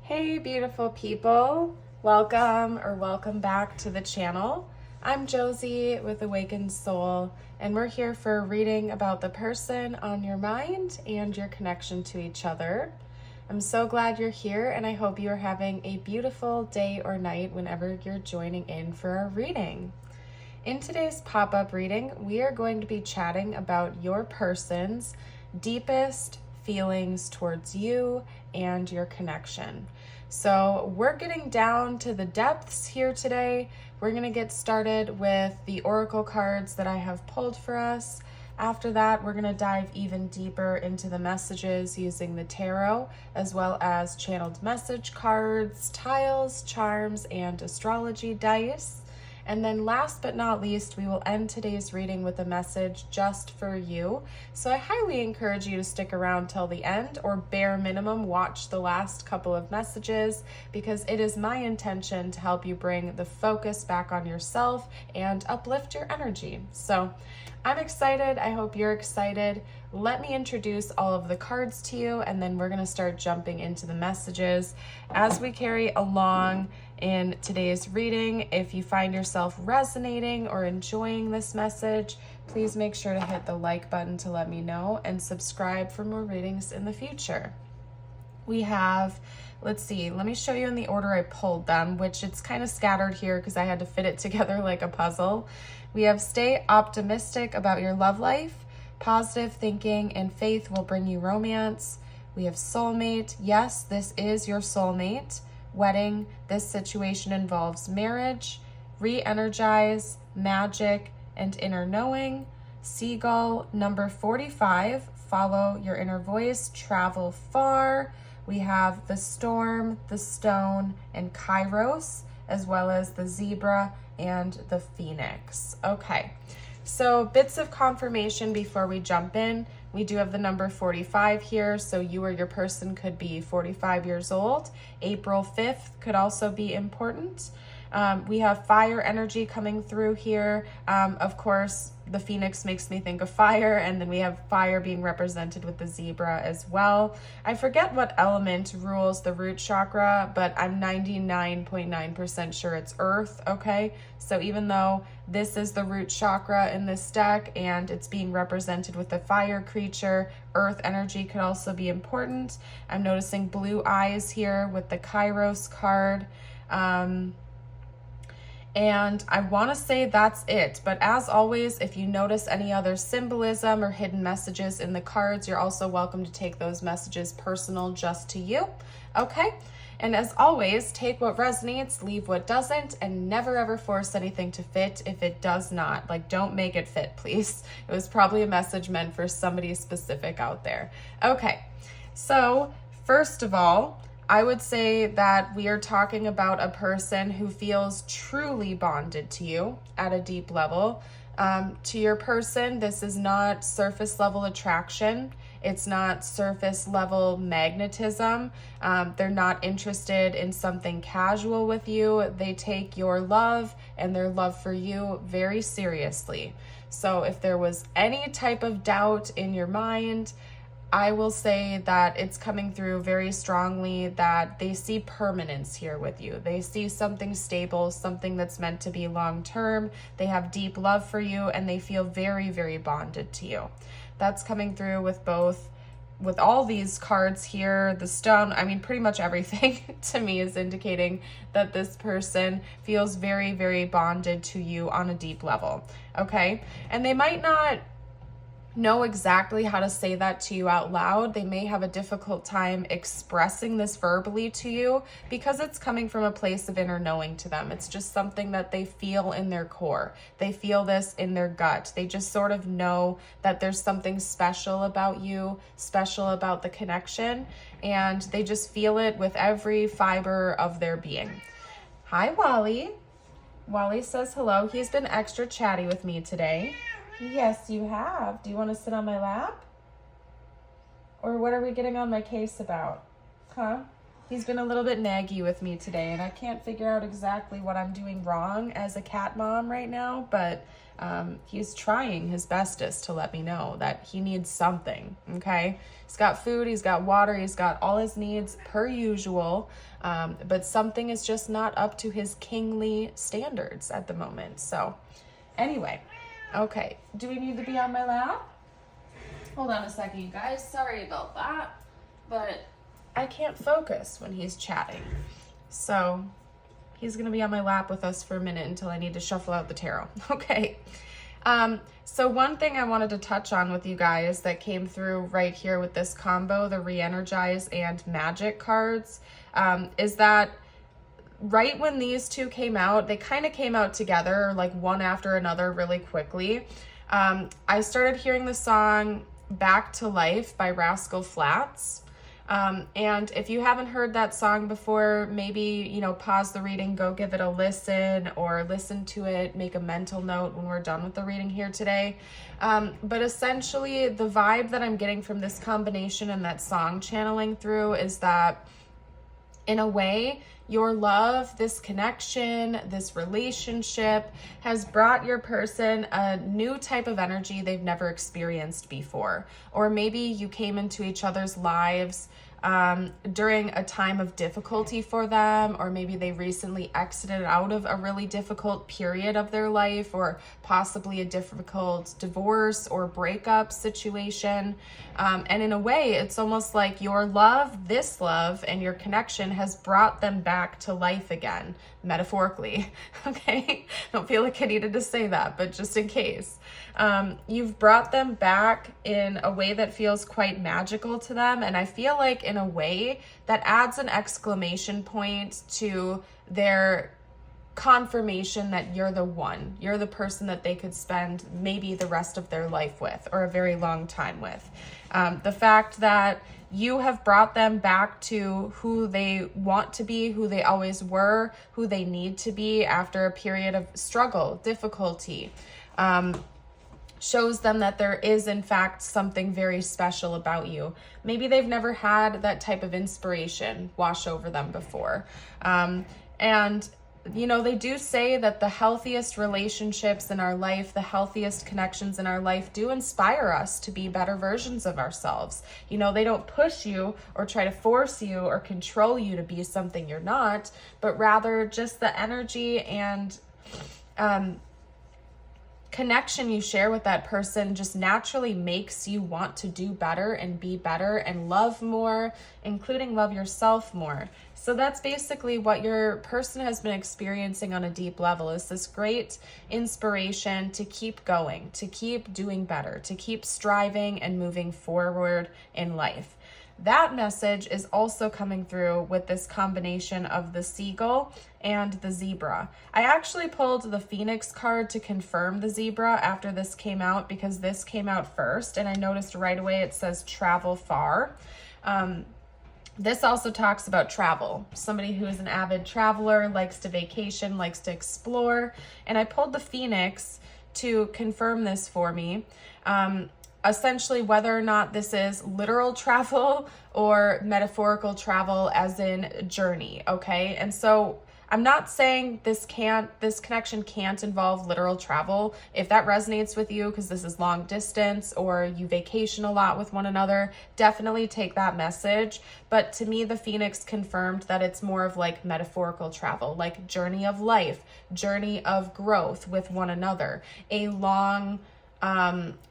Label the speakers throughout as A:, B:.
A: Hey beautiful people, welcome back to the channel. I'm Josie with Awakened Soul, and we're here for a reading about the person on your mind and your connection to each other. I'm so glad you're here, and I hope you are having a beautiful day or night whenever you're joining in for our reading. In today's pop-up reading, we are going to be chatting about your person's deepest feelings towards you and your connection. So we're getting down to the depths here today. We're going to get started with the oracle cards that I have pulled for us. After that, we're going to dive even deeper into the messages using the tarot, as well as channeled message cards, tiles, charms, and astrology dice. And then last but not least, we will end today's reading with a message just for you. So I highly encourage you to stick around till the end, or bare minimum, watch the last couple of messages, because it is my intention to help you bring the focus back on yourself and uplift your energy. So I'm excited. I hope you're excited. Let me introduce all of the cards to you, and then we're going to start jumping into the messages as we carry along in today's reading. If you find yourself resonating or enjoying this message, please make sure to hit the like button to let me know, and subscribe for more readings in the future. We have, let's see, let me show you in the order I pulled them, which it's kind of scattered here because I had to fit it together like a puzzle. We have stay optimistic about your love life. Positive thinking and faith will bring you romance. We have soulmate. Yes, this is your soulmate. Wedding. This situation involves marriage. Re-energize, magic, and inner knowing. Seagull. Number 45. Follow your inner voice. Travel far. We have the storm, the stone, and Kairos, as well as the zebra and the phoenix. Okay. So bits of confirmation before we jump in. We do have the number 45 here, so you or your person could be 45 years old. April 5th could also be important. We have fire energy coming through here. Of course, the phoenix makes me think of fire, and then we have fire being represented with the zebra as well. I forget what element rules the root chakra, but I'm 99.9% sure it's earth, okay? So even though this is the root chakra in this deck and it's being represented with the fire creature, earth energy could also be important. I'm noticing blue eyes here with the Kairos card. And I want to say that's it. But as always, if you notice any other symbolism or hidden messages in the cards, you're also welcome to take those messages personal just to you. Okay? And as always, take what resonates, leave what doesn't, and never ever force anything to fit if it does not. Like, don't make it fit, please. It was probably a message meant for somebody specific out there. Okay, so first of all, I would say that we are talking about a person who feels truly bonded to you at a deep level. To your person, this is not surface level attraction. It's not surface level magnetism. They're not interested in something casual with you. They take your love and their love for you very seriously. So if there was any type of doubt in your mind, I will say that it's coming through very strongly that they see permanence here with you. They see something stable, something that's meant to be long-term. They have deep love for you, and they feel very, very bonded to you. That's coming through with all these cards here. The stone, I mean, pretty much everything to me is indicating that this person feels very, very bonded to you on a deep level, okay? And they might not know exactly how to say that to you out loud. They may have a difficult time expressing this verbally to you because it's coming from a place of inner knowing to them. It's just something that they feel in their core. They feel this in their gut. They just sort of know that there's something special about you, special about the connection, and they just feel it with every fiber of their being. Hi, Wally. Wally says hello. He's been extra chatty with me today. Yes, you have. Do you want to sit on my lap? Or what are we getting on my case about? Huh? He's been a little bit naggy with me today, and I can't figure out exactly what I'm doing wrong as a cat mom right now, but he's trying his bestest to let me know that he needs something, okay? He's got food, he's got water, he's got all his needs per usual, but something is just not up to his kingly standards at the moment. So anyway, okay, do we need to be on my lap? Hold on a second, you guys. Sorry about that, but I can't focus when he's chatting. So he's going to be on my lap with us for a minute until I need to shuffle out the tarot. Okay. So one thing I wanted to touch on with you guys that came through right here with this combo, the Re-Energize and Magic cards, is that right when these two came out, they kind of came out together, like one after another really quickly. I started hearing the song Back to Life by Rascal Flatts. And if you haven't heard that song before, maybe, pause the reading, go give it a listen, or listen to it, make a mental note when we're done with the reading here today. But essentially, the vibe that I'm getting from this combination and that song channeling through is that, in a way, your love, this connection, this relationship has brought your person a new type of energy they've never experienced before. Or maybe you came into each other's lives during a time of difficulty for them, or maybe they recently exited out of a really difficult period of their life, or possibly a difficult divorce or breakup situation. And in a way, it's almost like your love, this love, and your connection has brought them back to life again, metaphorically. Okay? Don't feel like I needed to say that, but just in case. You've brought them back in a way that feels quite magical to them, and I feel like in a way that adds an exclamation point to their confirmation that you're the one, you're the person that they could spend maybe the rest of their life with, or a very long time with. The fact that you have brought them back to who they want to be, who they always were, who they need to be after a period of struggle, difficulty, shows them that there is in fact something very special about you. Maybe they've never had that type of inspiration wash over them before. And they do say that the healthiest relationships in our life, the healthiest connections in our life do inspire us to be better versions of ourselves. They don't push you or try to force you or control you to be something you're not, but rather just the energy and connection you share with that person just naturally makes you want to do better and be better and love more, including love yourself more. So that's basically what your person has been experiencing on a deep level, is this great inspiration to keep going, to keep doing better, to keep striving and moving forward in life. That message is also coming through with this combination of the seagull and the zebra. I actually pulled the Phoenix card to confirm the zebra after this came out, because this came out first, and I noticed right away it says travel far. This also talks about travel. Somebody who is an avid traveler, likes to vacation, likes to explore, and I pulled the Phoenix to confirm this for me. Essentially, whether or not this is literal travel or metaphorical travel as in journey, okay? And so I'm not saying this connection can't involve literal travel. If that resonates with you, because this is long distance or you vacation a lot with one another, definitely take that message. But to me, the Phoenix confirmed that it's more of like metaphorical travel, like journey of life, journey of growth with one another, a long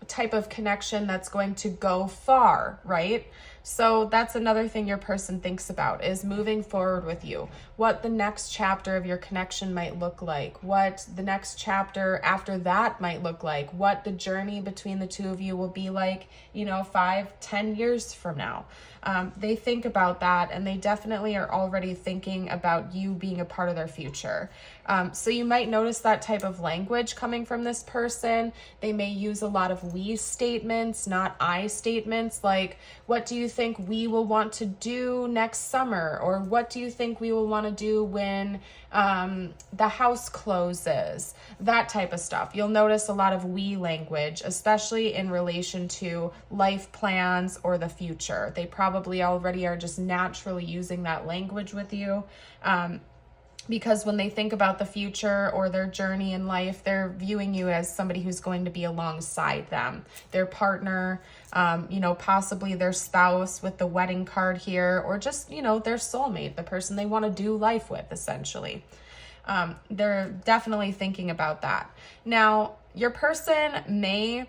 A: type of connection that's going to go far, right? So that's another thing your person thinks about, is moving forward with you, what the next chapter of your connection might look like, what the next chapter after that might look like, what the journey between the two of you will be like, 5-10 years from now. They think about that, and they definitely are already thinking about you being a part of their future. So you might notice that type of language coming from this person. They may use a lot of we statements, not I statements, like, what do you think we will want to do next summer? Or what do you think we will want to do when the house closes? That type of stuff. You'll notice a lot of we language, especially in relation to life plans or the future. They probably probably already are just naturally using that language with you. Because when they think about the future or their journey in life, they're viewing you as somebody who's going to be alongside them, their partner, possibly their spouse with the wedding card here, or just, their soulmate, the person they want to do life with, essentially. They're definitely thinking about that. Now, your person may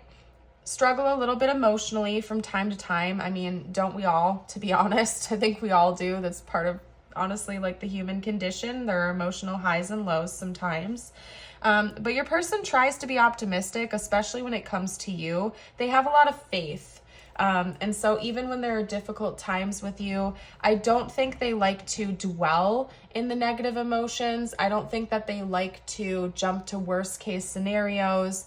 A: struggle a little bit emotionally from time to time. I mean, don't we all, to be honest? I think we all do. That's part of, honestly, like the human condition. There are emotional highs and lows sometimes. But your person tries to be optimistic, especially when it comes to you. They have a lot of faith. And so even when there are difficult times with you, I don't think they like to dwell in the negative emotions. I don't think that they like to jump to worst case scenarios.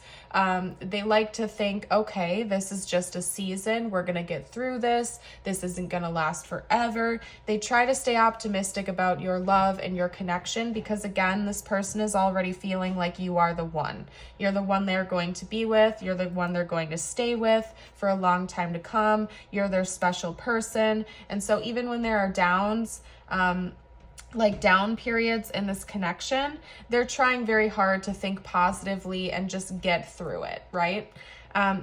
A: They like to think, okay, this is just a season. We're going to get through this. This isn't going to last forever. They try to stay optimistic about your love and your connection because, again, this person is already feeling like you are the one. You're the one they're going to be with. You're the one they're going to stay with for a long time to come. You're their special person. And so even when there are downs, like down periods in this connection, they're trying very hard to think positively and just get through it, right?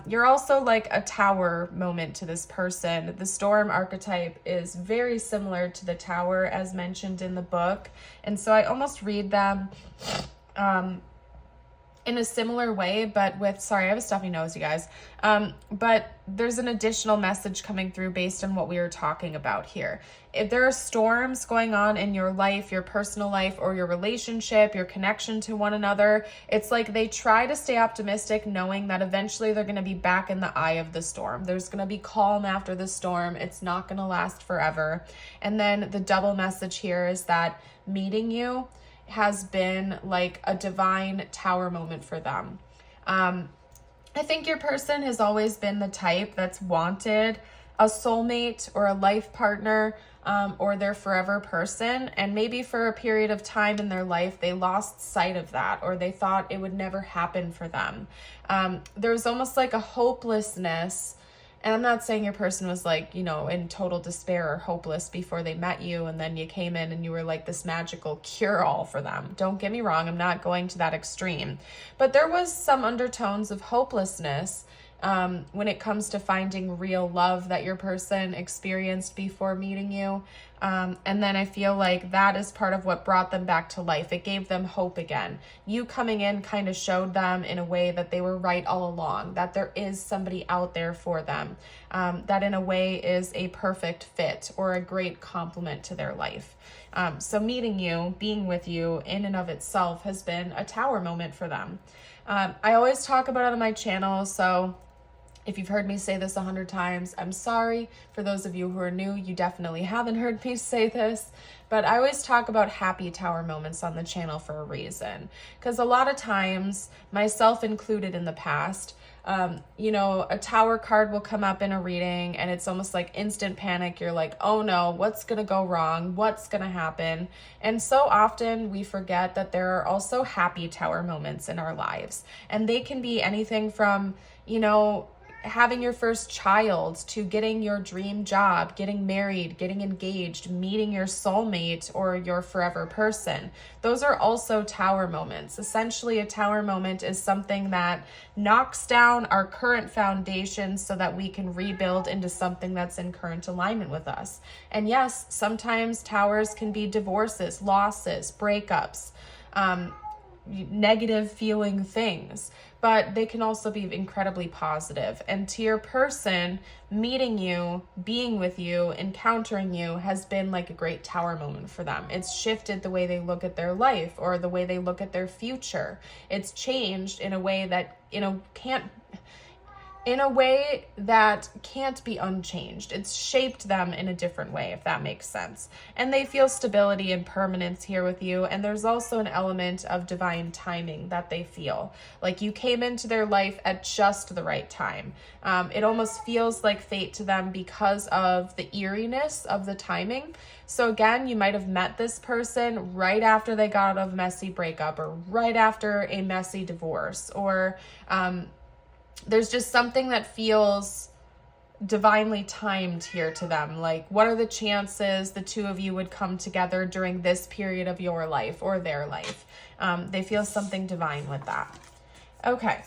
A: You're also like a tower moment to this person. The storm archetype is very similar to the tower as mentioned in the book. And so I almost read them in a similar way, but with, sorry, I have a stuffy nose, you guys. But there's an additional message coming through based on what we were talking about here. If there are storms going on in your life, your personal life, or your relationship, your connection to one another, it's like they try to stay optimistic knowing that eventually they're going to be back in the eye of the storm. There's going to be calm after the storm. It's not going to last forever. And then the double message here is that meeting you has been like a divine tower moment for them. I think your person has always been the type that's wanted a soulmate or a life partner, or their forever person. And maybe for a period of time in their life, they lost sight of that, or they thought it would never happen for them. There's almost like a hopelessness. And I'm not saying your person was like, in total despair or hopeless before they met you, and then you came in and you were like this magical cure-all for them. Don't get me wrong, I'm not going to that extreme. But there was some undertones of hopelessness when it comes to finding real love that your person experienced before meeting you. And then I feel like that is part of what brought them back to life. It gave them hope again. You coming in kind of showed them in a way that they were right all along, that there is somebody out there for them, that in a way is a perfect fit or a great complement to their life. So meeting you, being with you in and of itself has been a tower moment for them. I always talk about it on my channel, so if you've heard me say this 100 times, I'm sorry. For those of you who are new, you definitely haven't heard me say this, but I always talk about happy tower moments on the channel for a reason. Because a lot of times, myself included in the past, a tower card will come up in a reading and it's almost like instant panic. You're like, oh no, what's going to go wrong? What's going to happen? And so often we forget that there are also happy tower moments in our lives. And they can be anything from, having your first child to getting your dream job, getting married, getting engaged, meeting your soulmate or your forever person. Those are also tower moments. Essentially, a tower moment is something that knocks down our current foundation so that we can rebuild into something that's in current alignment with us. And yes, sometimes towers can be divorces, losses, breakups, negative feeling things, but they can also be incredibly positive. And to your person, meeting you, being with you, encountering you has been like a great tower moment for them. It's shifted the way they look at their life or the way they look at their future. It's changed in a way that, can't be unchanged. It's shaped them in a different way, if that makes sense. And they feel stability and permanence here with you. And there's also an element of divine timing that they feel. Like you came into their life at just the right time. It almost feels like fate to them because of the eeriness of the timing. So again, you might have met this person right after they got out of a messy breakup or right after a messy divorce, or there's just something that feels divinely timed here to them. Like, what are the chances the two of you would come together during this period of your life or their life? They feel something divine with that. Okay.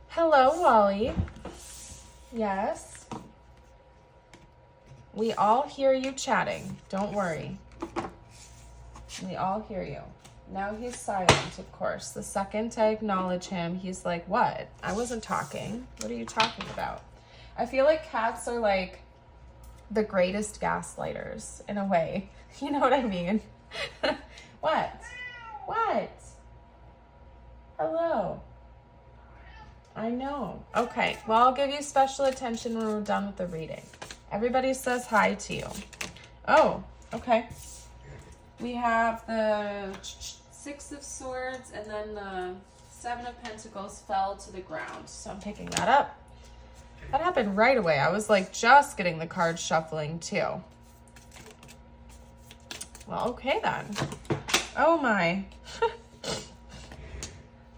A: Hello, Wally. Yes. We all hear you chatting. Don't worry. We all hear you. Now he's silent, of course. The second I acknowledge him, he's like, what? I wasn't talking. What are you talking about? I feel like cats are like the greatest gaslighters in a way. You know what I mean? What? What? Hello. I know. Okay, well, I'll give you special attention when we're done with the reading. Everybody says hi to you. Oh, okay. We have the Six of Swords, and then the Seven of Pentacles fell to the ground. So I'm picking that up. That happened right away. I was like just getting the cards shuffling too. Well, okay then. Oh my.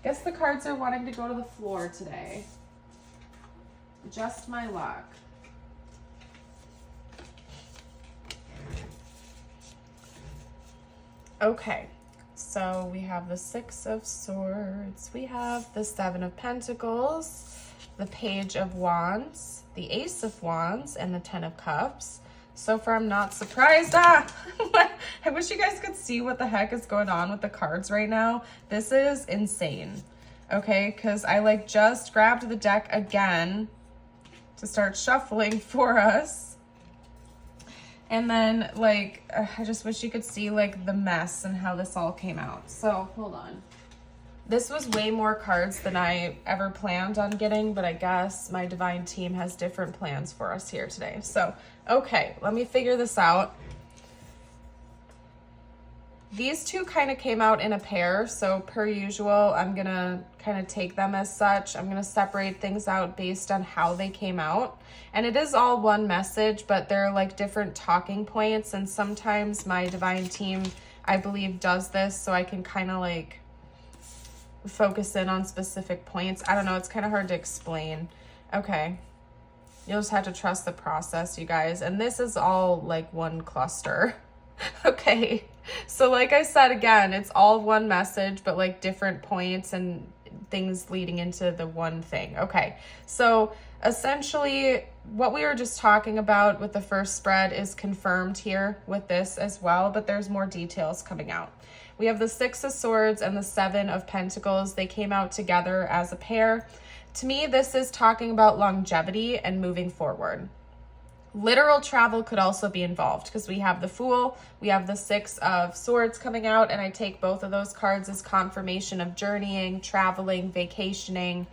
A: Guess the cards are wanting to go to the floor today. Just my luck. Okay, so we have the Six of Swords, we have the Seven of Pentacles, the Page of Wands, the Ace of Wands, and the Ten of Cups. So far, I'm not surprised. I wish you guys could see what the heck is going on with the cards right now. This is insane, okay? Because I like just grabbed the deck again to start shuffling for us. And then, like, I just wish you could see, like, the mess and how this all came out. So, hold on. This was way more cards than I ever planned on getting, but I guess my divine team has different plans for us here today. So, okay, let me figure this out. These two kind of came out in a pair, so per usual, I'm going to kind of take them as such. I'm going to separate things out based on how they came out. And it is all one message, but they're like different talking points, and sometimes my divine team, I believe, does this so I can kind of like focus in on specific points. I don't know, it's kind of hard to explain. Okay. You'll just have to trust the process, you guys. And this is all like one cluster. Okay. So like I said, again, it's all one message, but like different points and things leading into the one thing. Okay. So essentially what we were just talking about with the first spread is confirmed here with this as well, but there's more details coming out. We have the Six of Swords and the Seven of Pentacles. They came out together as a pair. To me, this is talking about longevity and moving forward. Literal travel could also be involved because we have the Fool, we have the Six of Swords coming out, and I take both of those cards as confirmation of journeying, traveling, vacationing.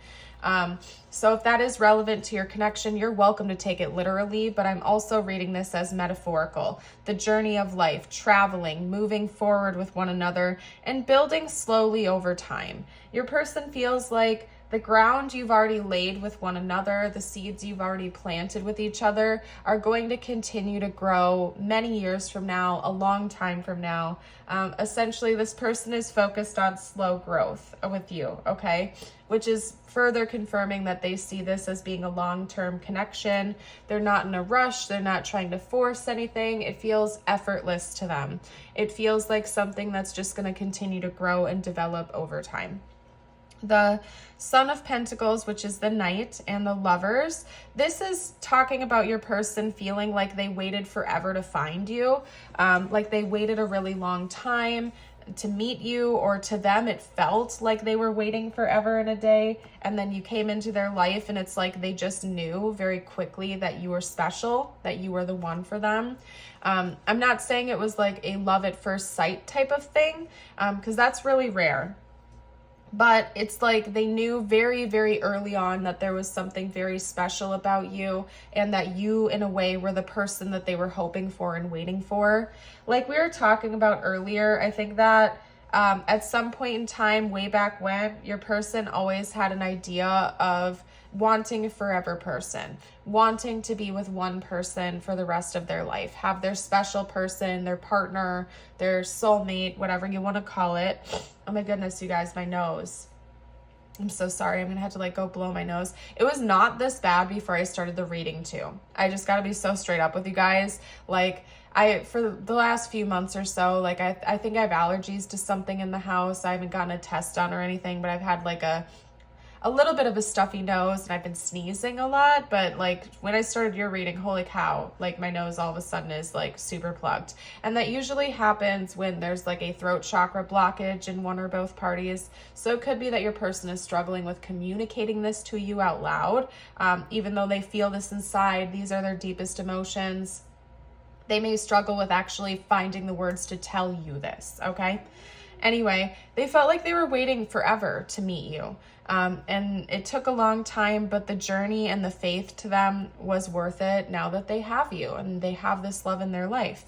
A: So if that is relevant to your connection, you're welcome to take it literally, but I'm also reading this as metaphorical. The journey of life, traveling, moving forward with one another, and building slowly over time. Your person feels like the ground you've already laid with one another, the seeds you've already planted with each other are going to continue to grow many years from now, a long time from now. Essentially, this person is focused on slow growth with you, okay? Which is further confirming that they see this as being a long-term connection. They're not in a rush. They're not trying to force anything. It feels effortless to them. It feels like something that's just going to continue to grow and develop over time. The Son of Pentacles, which is the Knight, and the Lovers. This is talking about your person feeling like they waited forever to find you, like they waited a really long time to meet you, or to them it felt like they were waiting forever and a day, and then you came into their life and it's like they just knew very quickly that you were special, that you were the one for them. I'm not saying it was like a love at first sight type of thing, because that's really rare. But it's like they knew very, very early on that there was something very special about you, and that you, in a way, were the person that they were hoping for and waiting for. Like we were talking about earlier, I think that at some point in time, way back when, your person always had an idea of wanting a forever person, wanting to be with one person for the rest of their life, have their special person, their partner, their soulmate, whatever you want to call it. Oh my goodness, you guys, my nose. I'm so sorry. I'm going to have to like go blow my nose. It was not this bad before I started the reading too. I just got to be so straight up with you guys. Like for the last few months or so, like I think I have allergies to something in the house. I haven't gotten a test done or anything, but I've had like a little bit of a stuffy nose and I've been sneezing a lot. But like when I started your reading, holy cow, like my nose all of a sudden is like super plugged. And that usually happens when there's like a throat chakra blockage in one or both parties. So it could be that your person is struggling with communicating this to you out loud. Even though they feel this inside, these are their deepest emotions. They may struggle with actually finding the words to tell you this, okay? Anyway, they felt like they were waiting forever to meet you. And it took a long time, but the journey and the faith to them was worth it now that they have you and they have this love in their life.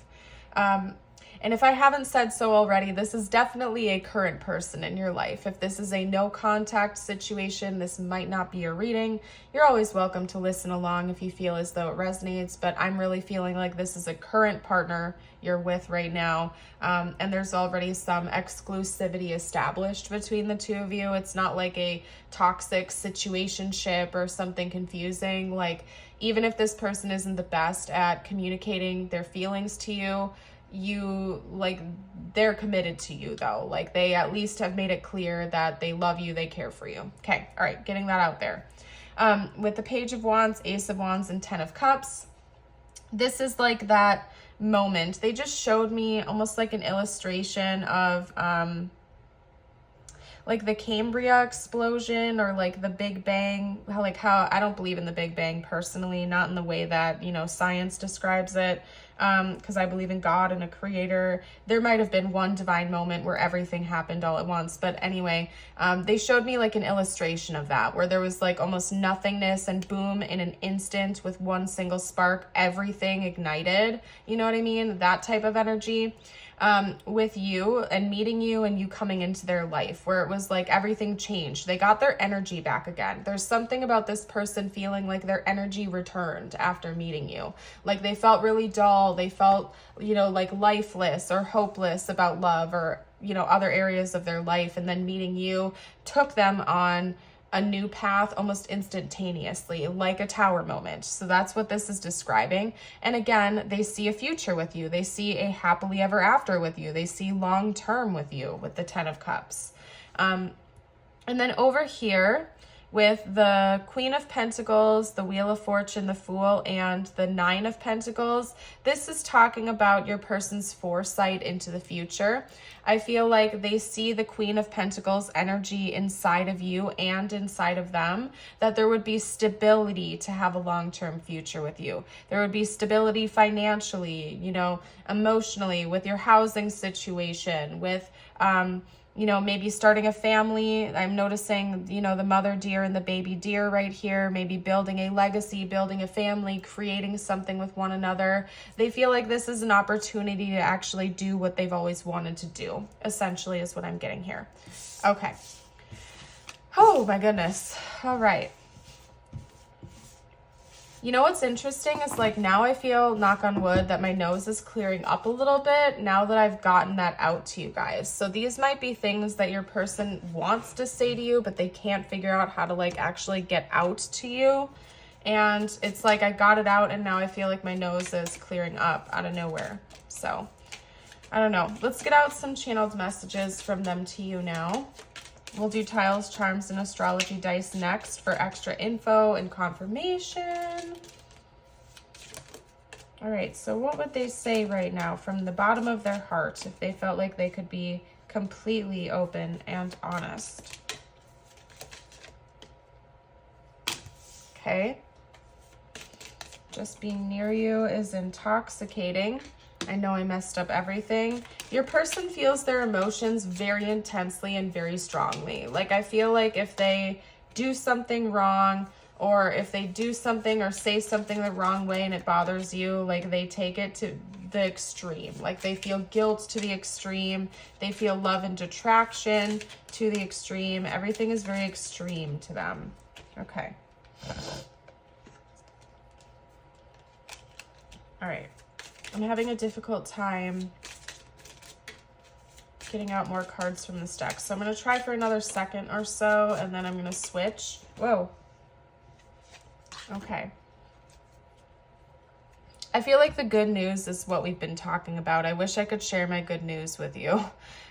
A: And if I haven't said so already, this is definitely a current person in your life. If this is a no contact situation, this might not be a reading. You're always welcome to listen along if you feel as though it resonates, but I'm really feeling like this is a current partner you're with right now. And there's already some exclusivity established between the two of you. It's not like a toxic situationship or something confusing. Like, even if this person isn't the best at communicating their feelings to you, they're committed to you though. Like, they at least have made it clear that they love you, they care for you. Okay, all right, getting that out there. With the Page of Wands, Ace of Wands, and 10 of Cups, this is like that moment. They just showed me almost like an illustration of like the Cambria explosion or like the Big Bang, how I don't believe in the Big Bang personally, not in the way that, science describes it, because I believe in God and a creator. There might have been one divine moment where everything happened all at once. But anyway, they showed me like an illustration of that, where there was like almost nothingness and boom, in an instant with one single spark, everything ignited. You know what I mean? That type of energy. With you and meeting you and you coming into their life, where it was like everything changed. They got their energy back again. There's something about this person feeling like their energy returned after meeting you. Like they felt really dull. They felt, like lifeless or hopeless about love or, other areas of their life. And then meeting you took them on a new path almost instantaneously, like a tower moment. So that's what this is describing. And again, they see a future with you. They see a happily ever after with you. They see long term with you with the 10 of Cups. And then over here with the Queen of Pentacles, the Wheel of Fortune, the Fool, and the 9 of Pentacles, this is talking about your person's foresight into the future. I feel like they see the Queen of Pentacles energy inside of you and inside of them, that there would be stability to have a long-term future with you. There would be stability financially, emotionally, with your housing situation, with, maybe starting a family. I'm noticing, the mother deer and the baby deer right here, maybe building a legacy, building a family, creating something with one another. They feel like this is an opportunity to actually do what they've always wanted to do, essentially, is what I'm getting here. Okay. Oh my goodness. All right. What's interesting is like now I feel, knock on wood, that my nose is clearing up a little bit now that I've gotten that out to you guys. So these might be things that your person wants to say to you, but they can't figure out how to like actually get out to you. And it's like I got it out and now I feel like my nose is clearing up out of nowhere. So I don't know. Let's get out some channeled messages from them to you now. We'll do tiles, charms, and astrology dice next for extra info and confirmation. All right, so what would they say right now from the bottom of their heart if they felt like they could be completely open and honest? Okay. Just being near you is intoxicating. I know I messed up everything. Your person feels their emotions very intensely and very strongly. Like I feel like if they do something wrong, or if they do something or say something the wrong way and it bothers you, like they take it to the extreme. Like they feel guilt to the extreme. They feel love and detraction to the extreme. Everything is very extreme to them. Okay. All right. I'm having a difficult time getting out more cards from this deck. So I'm going to try for another second or so, and then I'm going to switch. Whoa. Okay. I feel like the good news is what we've been talking about. I wish I could share my good news with you.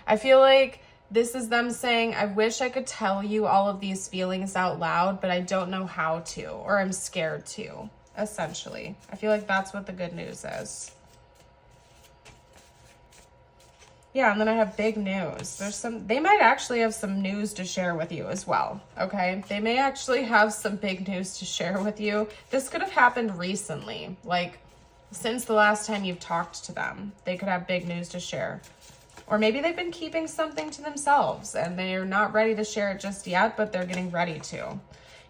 A: I feel like this is them saying, I wish I could tell you all of these feelings out loud, but I don't know how to, or I'm scared to, essentially. I feel like that's what the good news is. Yeah, and then I have big news. They might actually have some news to share with you as well, okay? They may actually have some big news to share with you. This could have happened recently, like since the last time you've talked to them. They could have big news to share. Or maybe they've been keeping something to themselves and they're not ready to share it just yet, but they're getting ready to.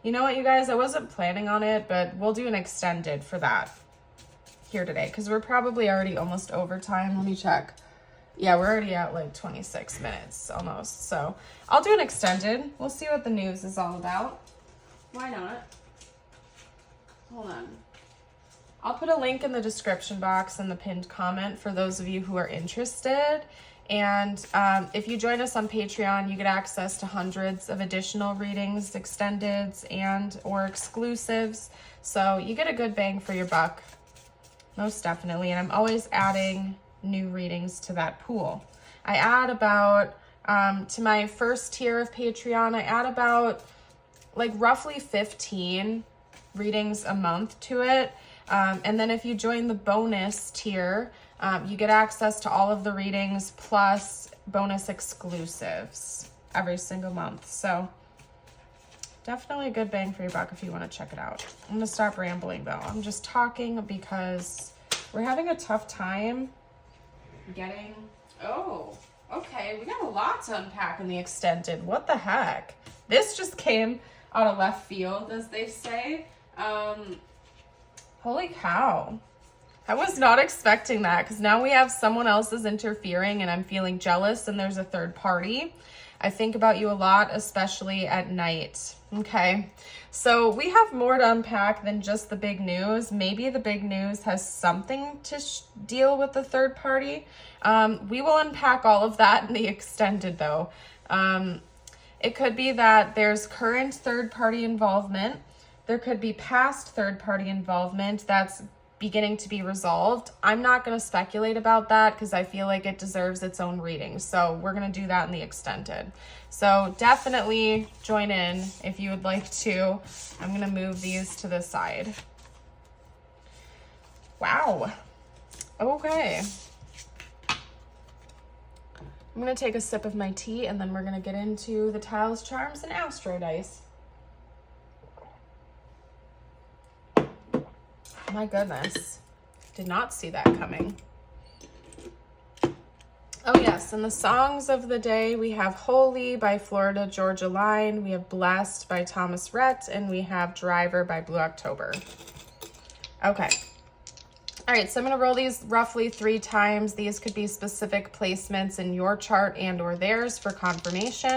A: You know what, you guys? I wasn't planning on it, but we'll do an extended for that here today because we're probably already almost over time. Let me check. Yeah, we're already at like 26 minutes almost. So I'll do an extended. We'll see what the news is all about. Why not? Hold on. I'll put a link in the description box and the pinned comment for those of you who are interested. And if you join us on Patreon, you get access to hundreds of additional readings, extendeds, and or exclusives. So you get a good bang for your buck, most definitely. And I'm always adding new readings to that pool. I add about, to my first tier of Patreon, I add about like roughly 15 readings a month to it. And then if you join the bonus tier, you get access to all of the readings plus bonus exclusives every single month. So definitely a good bang for your buck if you want to check it out. I'm going to stop rambling though. I'm just talking because we're having a tough time getting... Oh, okay. We got a lot to unpack in the extended. What the heck? This just came out of left field, as they say. Holy cow. I was not expecting that because now we have someone else is interfering and I'm feeling jealous and there's a third party. I think about you a lot, especially at night. Okay, so we have more to unpack than just the big news. Maybe the big news has something to deal with the third party. We will unpack all of that in the extended though. It could be that there's current third party involvement. There could be past third party involvement that's beginning to be resolved. I'm not going to speculate about that because I feel like it deserves its own reading. So we're going to do that in the extended. So definitely join in if you would like to. I'm going to move these to the side. Wow. Okay. I'm going to take a sip of my tea and then we're going to get into the tiles, charms, and astro dice. My goodness, did not see that coming. Oh yes, and the songs of the day, we have Holy by Florida Georgia Line, we have Blessed by Thomas Rhett, and we have Driver by Blue October. Okay. All right, so I'm going to roll these roughly 3 times. These could be specific placements in your chart and or theirs for confirmation.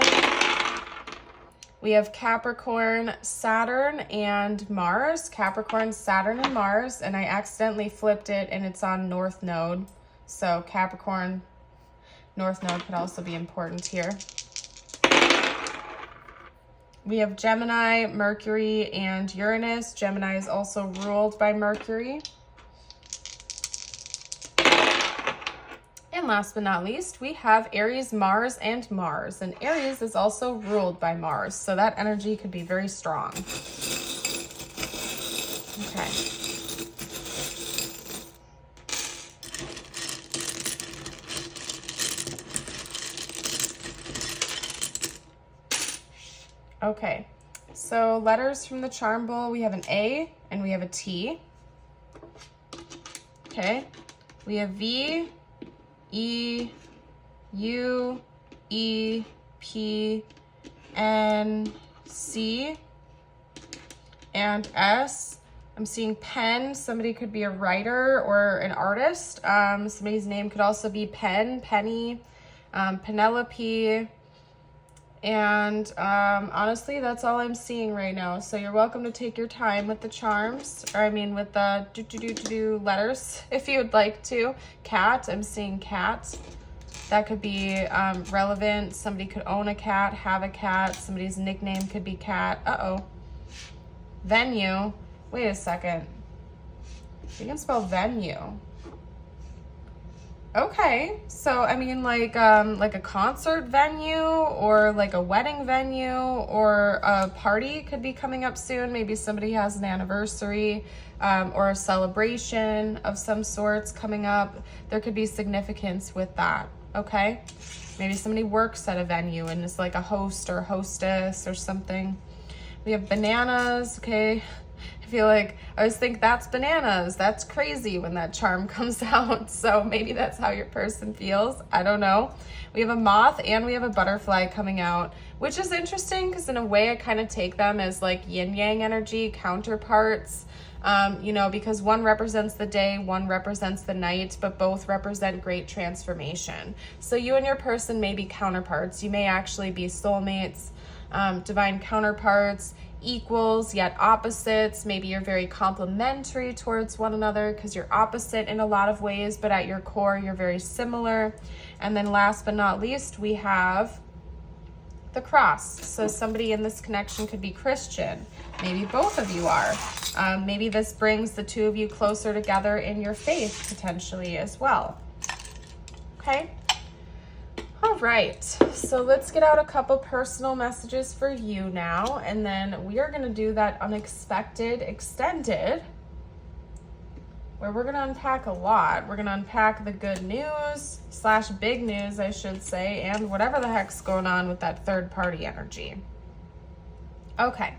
A: We have Capricorn, Saturn, and Mars. Capricorn, Saturn, and Mars. And I accidentally flipped it and it's on North Node. So Capricorn, North Node could also be important here. We have Gemini, Mercury, and Uranus. Gemini is also ruled by Mercury. And last but not least, we have Aries, Mars, and Mars. And Aries is also ruled by Mars, so that energy could be very strong. Okay. Okay, so letters from the charm bowl, we have an A and we have a T. Okay, we have V, E, U, E, P, N, C, and S. I'm seeing pen. Somebody could be a writer or an artist. Somebody's name could also be Pen, Penny, Penelope. And honestly, that's all I'm seeing right now. So you're welcome to take your time with the charms, or I mean with the letters if you would like to. Cat, I'm seeing cat. That could be relevant. Somebody could own a cat, have a cat. Somebody's nickname could be cat. Uh-oh. Venue. Wait a second. You can spell venue. Okay, so I mean like a concert venue or like a wedding venue or a party could be coming up soon. Maybe somebody has an anniversary or a celebration of some sorts coming up. There could be significance with that, okay? Maybe somebody works at a venue and is like a host or hostess or something. We have bananas, okay? I feel like I always think that's bananas. That's crazy when that charm comes out. So maybe that's how your person feels. I don't know. We have a moth and we have a butterfly coming out, which is interesting because in a way I kind of take them as like yin yang energy counterparts, you know, because one represents the day, one represents the night, but both represent great transformation. So you and your person may be counterparts. You may actually be soulmates, divine counterparts, equals yet opposites. Maybe you're very complementary towards one another because you're opposite in a lot of ways, but at your core you're very similar. And then last but not least, we have the cross. So somebody in this connection could be Christian. Maybe both of you are. Maybe this brings the two of you closer together in your faith potentially as well. Okay. All right, so let's get out a couple personal messages for you now, and then we are going to do that unexpected extended, where we're going to unpack a lot. We're going to unpack the good news / big news, I should say, and whatever the heck's going on with that third party energy. Okay,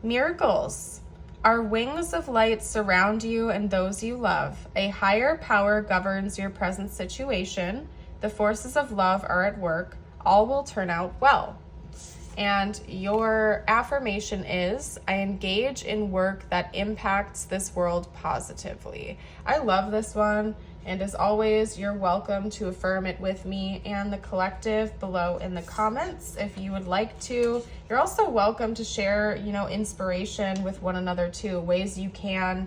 A: miracles. Our wings of light surround you and those you love. A higher power governs your present situation. The forces of love are at work. All will turn out well. And your affirmation is, I engage in work that impacts this world positively. I love this one. And as always, you're welcome to affirm it with me and the collective below in the comments if you would like to. You're also welcome to share, you know, inspiration with one another too, ways you can,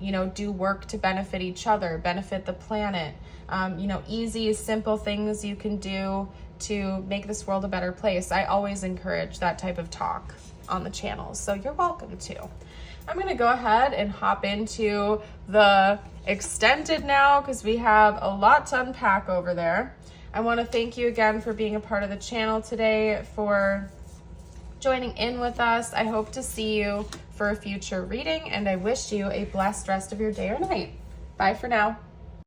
A: you know, do work to benefit each other, benefit the planet. You know, easy, simple things you can do to make this world a better place. I always encourage that type of talk on the channel, so you're welcome to. I'm going to go ahead and hop into the extended now because we have a lot to unpack over there. I want to thank you again for being a part of the channel today, for joining in with us. I hope to see you for a future reading, and I wish you a blessed rest of your day or night. Bye for now.